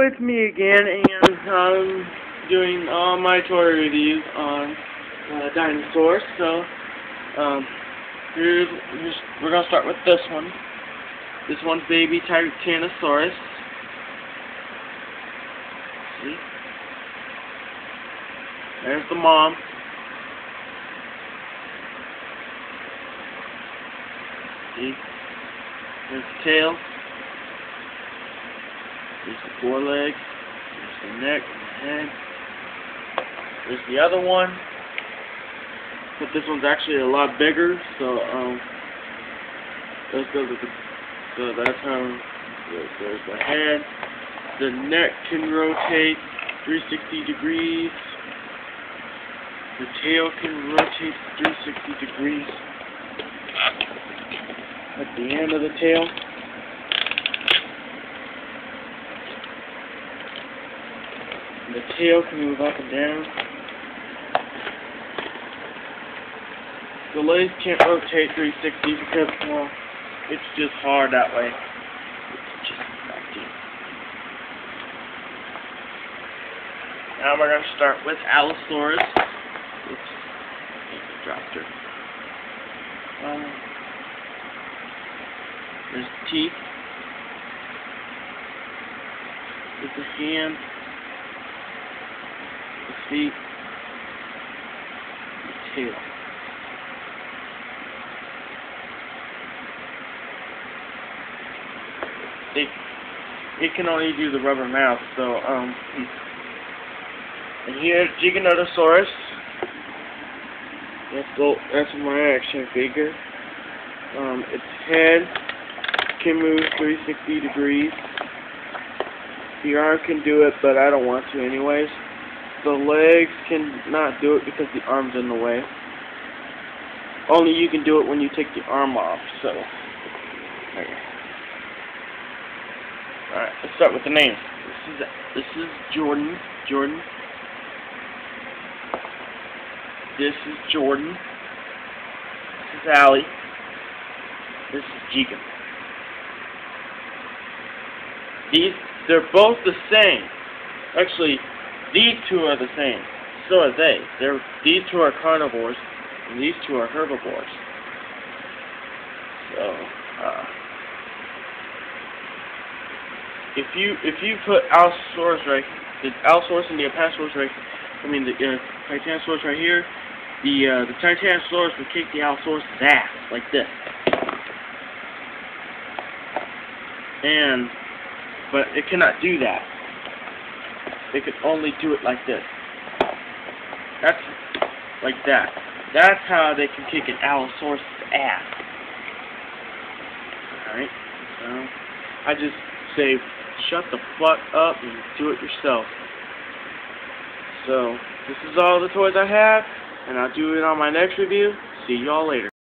it's me again, and I'm doing all my toy reviews on Dinosaur. So, we're gonna start with this one. This one's baby Titanosaurus. See? There's the mom. See? There's the tail. There's the forelegs. There's the neck and the head. There's the other one. But this one's actually a lot bigger, so that's how there's the head. The neck can rotate 360 degrees. The tail can rotate 360 degrees. At the end of the tail. The tail can move up and down. The legs can't rotate 360 because, well, it's just hard that way. It's just acting. Now we're going to start with Allosaurus. Oops. I dropped her. There's the teeth. There's the hand. The feet. The tail. It can only do the rubber mouth, so, and here's Giganotosaurus. That's my action figure. Its head can move 360 degrees. The arm can do it, but I don't want to anyways. The legs can not do it because the arm's in the way. Only you can do it when you take the arm off, so. Okay. Alright, let's start with the name. This is Jordan. This is Jordan. This is Allie. This is Jigen. They're both the same. Actually, these two are the same. So are they. These two are carnivores, and these two are herbivores. So, if you put Allosaurus right, the Allosaurus and the Apatosaurus right, the Titanosaurus right here, the Titanosaurus would kick the Allosaurus' ass like this. But it cannot do that. It could only do it like this. That's like that. That's how they can kick an Allosaurus' ass. Alright, so I just say, shut the fuck up and do it yourself. So, this is all the toys I have, and I'll do it on my next review. See y'all later.